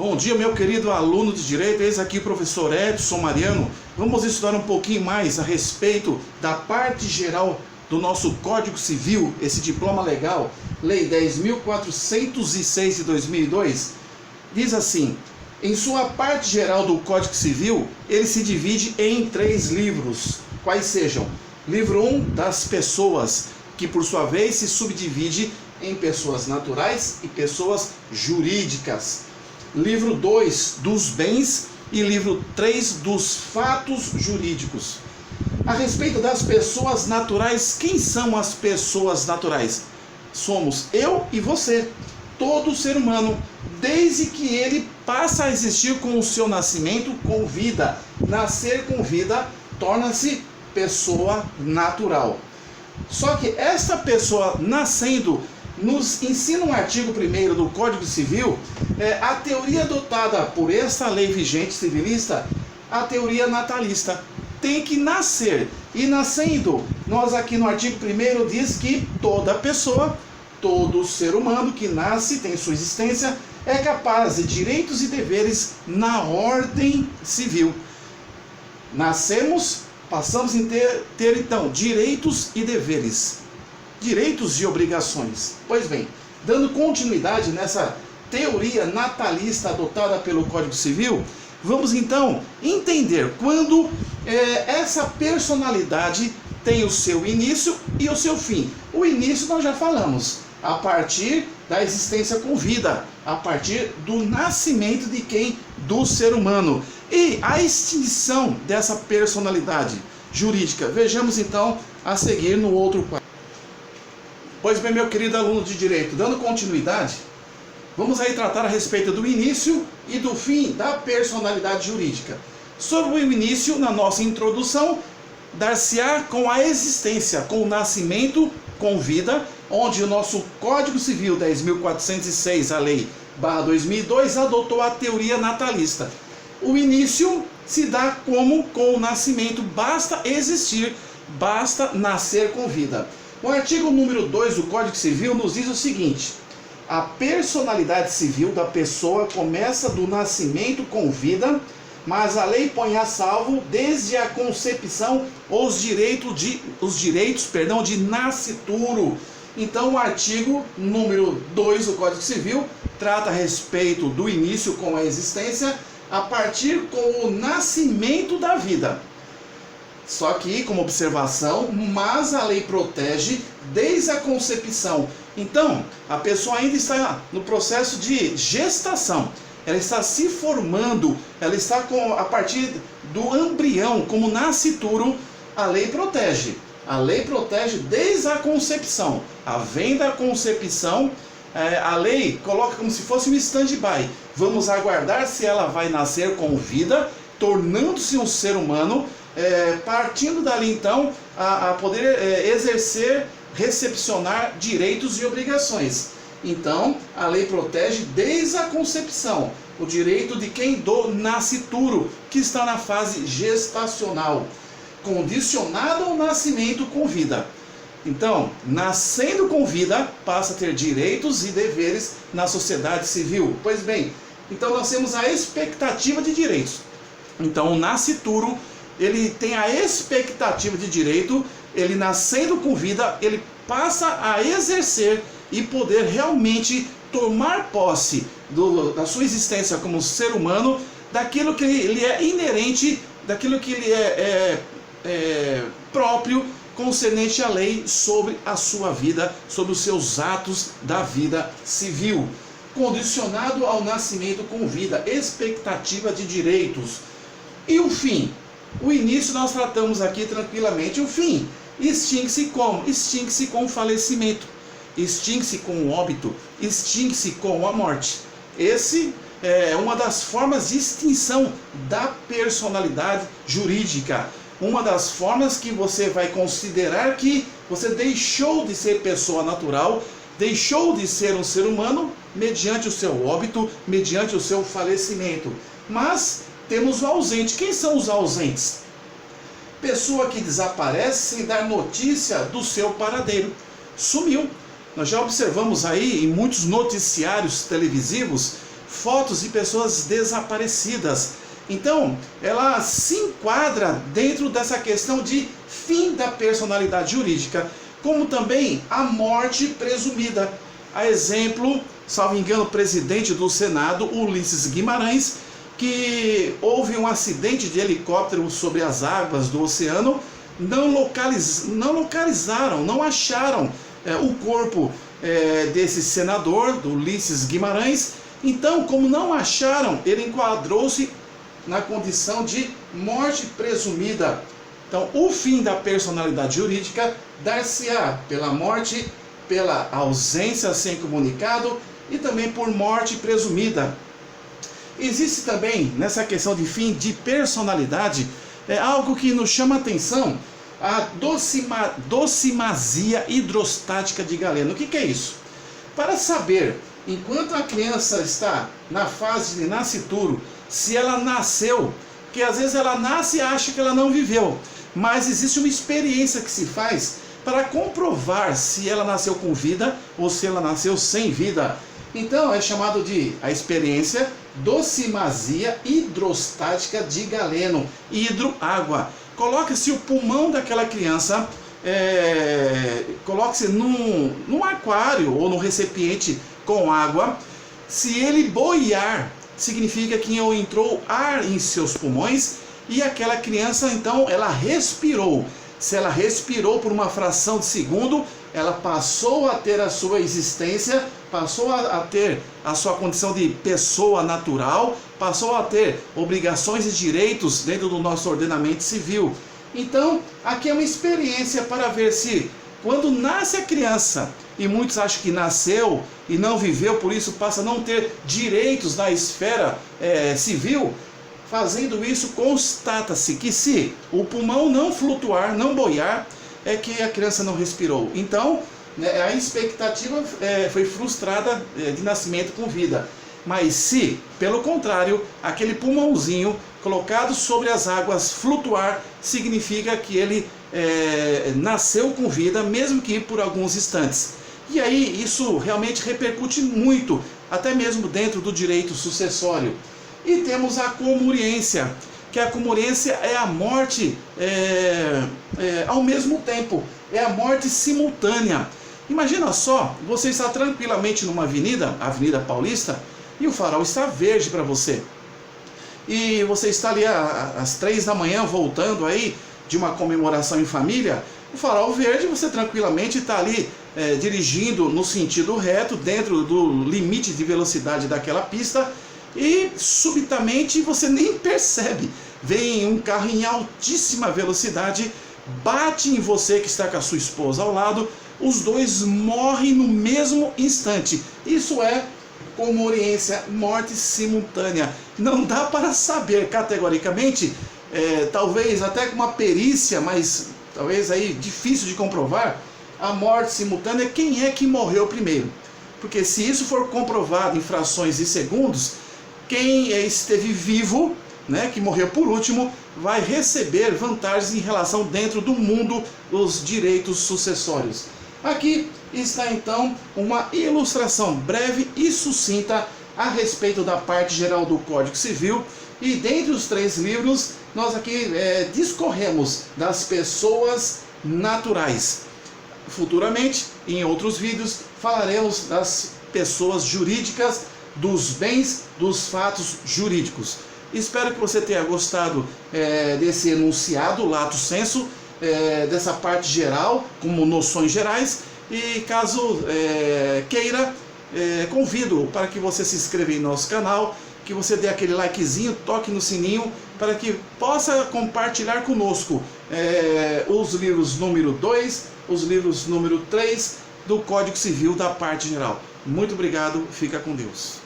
Bom dia, meu querido aluno de Direito, eis aqui o professor Edson Mariano. Vamos estudar um pouquinho mais a respeito da parte geral do nosso Código Civil, esse diploma legal, Lei 10.406 de 2002. Diz assim: em sua parte geral do Código Civil, ele se divide em 3 livros, quais sejam: livro 1, das pessoas, que por sua vez se subdivide em pessoas naturais e pessoas jurídicas. Livro 2, dos bens, e livro 3, dos fatos jurídicos. A respeito das pessoas naturais, quem são as pessoas naturais? Somos eu e você, todo ser humano, desde que ele passa a existir com o seu nascimento com vida. Nascer com vida torna-se pessoa natural. Só que essa pessoa nascendo, nos ensina um artigo 1º do Código Civil, a teoria adotada por esta lei vigente civilista, a teoria natalista. Tem que nascer. E nascendo, nós aqui no artigo 1º diz que toda pessoa, todo ser humano que nasce, tem sua existência, é capaz de direitos e deveres na ordem civil. Nascemos, passamos a ter então direitos e deveres. Direitos e obrigações. Pois bem, dando continuidade nessa teoria natalista adotada pelo Código Civil, vamos então entender quando essa personalidade tem o seu início e o seu fim. O início nós já falamos, a partir da existência com vida, a partir do nascimento de quem? Do ser humano. E a extinção dessa personalidade jurídica, vejamos então a seguir no outro quadro. Pois bem, meu querido aluno de Direito, dando continuidade, vamos aí tratar a respeito do início e do fim da personalidade jurídica. Sobre o início, na nossa introdução, dar-se-á com a existência, com o nascimento, com vida, onde o nosso Código Civil 10.406, a Lei /2002, adotou a teoria natalista. O início se dá como com o nascimento, basta existir, basta nascer com vida. O artigo número 2 do Código Civil nos diz o seguinte: a personalidade civil da pessoa começa do nascimento com vida, mas a lei põe a salvo desde a concepção os direitos de nascituro. Então o artigo número 2 do Código Civil trata a respeito do início com a existência a partir com o nascimento da vida. Só que, como observação, mas a lei protege desde a concepção. Então, a pessoa ainda está no processo de gestação. Ela está se formando, ela está a partir do embrião, como nascituro, a lei protege. A lei protege desde a concepção. Havendo a concepção, a lei coloca como se fosse um stand-by. Vamos aguardar se ela vai nascer com vida, tornando-se um ser humano, partindo dali então a poder exercer, recepcionar direitos e obrigações. Então a lei protege desde a concepção o direito de quem? Do nascituro, que está na fase gestacional, condicionado ao nascimento com vida. Então, nascendo com vida, passa a ter direitos e deveres na sociedade civil. Pois bem, então nós temos a expectativa de direitos. Então o nascituro, ele tem a expectativa de direito, ele nascendo com vida, ele passa a exercer e poder realmente tomar posse da sua existência como ser humano, daquilo que ele é inerente, daquilo que ele é próprio, concernente à lei sobre a sua vida, sobre os seus atos da vida civil, condicionado ao nascimento com vida, expectativa de direitos. E o fim? O início nós tratamos aqui tranquilamente. O fim extingue-se como? Extingue-se com o falecimento, extingue-se com o óbito, extingue-se com a morte. Esse é uma das formas de extinção da personalidade jurídica. Uma das formas que você vai considerar que você deixou de ser pessoa natural, deixou de ser um ser humano mediante o seu óbito, mediante o seu falecimento. Mas temos o ausente. Quem são os ausentes? Pessoa que desaparece sem dar notícia do seu paradeiro. Sumiu. Nós já observamos aí em muitos noticiários televisivos fotos de pessoas desaparecidas. Então, ela se enquadra dentro dessa questão de fim da personalidade jurídica, como também a morte presumida. A exemplo, salvo engano, o presidente do Senado, Ulisses Guimarães, que houve um acidente de helicóptero sobre as águas do oceano, não localizaram, não acharam o corpo desse senador, do Ulisses Guimarães. Então, como não acharam, ele enquadrou-se na condição de morte presumida. Então, o fim da personalidade jurídica dar-se-á pela morte, pela ausência sem comunicado e também por morte presumida. Existe também, nessa questão de fim de personalidade, algo que nos chama a atenção, a docimazia hidrostática de Galeno. O que é isso? Para saber, enquanto a criança está na fase de nascituro, se ela nasceu, porque às vezes ela nasce e acha que ela não viveu, mas existe uma experiência que se faz para comprovar se ela nasceu com vida ou se ela nasceu sem vida. Então é chamado de a experiência docimazia hidrostática de Galeno. Hidro, água. Coloca-se o pulmão daquela criança, coloque-se num aquário ou num recipiente com água. Se ele boiar, significa que entrou ar em seus pulmões e aquela criança, então, ela respirou. Se ela respirou por uma fração de segundo, ela passou a ter a sua existência, passou a ter a sua condição de pessoa natural, passou a ter obrigações e direitos dentro do nosso ordenamento civil. Então, aqui é uma experiência para ver se, quando nasce a criança, e muitos acham que nasceu e não viveu, por isso passa a não ter direitos na esfera civil. Fazendo isso, constata-se que se o pulmão não flutuar, não boiar, é que a criança não respirou. Então, a expectativa foi frustrada de nascimento com vida. Mas se, pelo contrário, aquele pulmãozinho colocado sobre as águas flutuar, significa que ele nasceu com vida, mesmo que por alguns instantes. E aí isso realmente repercute muito, até mesmo dentro do direito sucessório. E temos a comuriência, que a comuriência é a morte ao mesmo tempo, é a morte simultânea. Imagina só, você está tranquilamente numa avenida, a Avenida Paulista, e o farol está verde para você. E você está ali às 3 da manhã voltando aí de uma comemoração em família, o farol verde, você tranquilamente está ali dirigindo no sentido reto, dentro do limite de velocidade daquela pista, e subitamente você nem percebe, vem um carro em altíssima velocidade, bate em você que está com a sua esposa ao lado, os dois morrem no mesmo instante. Isso é comuriência, morte simultânea. Não dá para saber categoricamente, talvez até com uma perícia, mas talvez aí difícil de comprovar, a morte simultânea, quem é que morreu primeiro. Porque se isso for comprovado em frações de segundos, quem esteve vivo, que morreu por último, vai receber vantagens em relação dentro do mundo dos direitos sucessórios. Aqui está então uma ilustração breve e sucinta a respeito da parte geral do Código Civil, e dentre os 3 livros nós aqui discorremos das pessoas naturais. Futuramente, em outros vídeos, falaremos das pessoas jurídicas, dos bens, dos fatos jurídicos. Espero que você tenha gostado desse enunciado, lato sensu, dessa parte geral, como noções gerais, e caso queira, convido para que você se inscreva em nosso canal, que você dê aquele likezinho, toque no sininho, para que possa compartilhar conosco os livros número 2, os livros número 3 do Código Civil da parte geral. Muito obrigado, fica com Deus.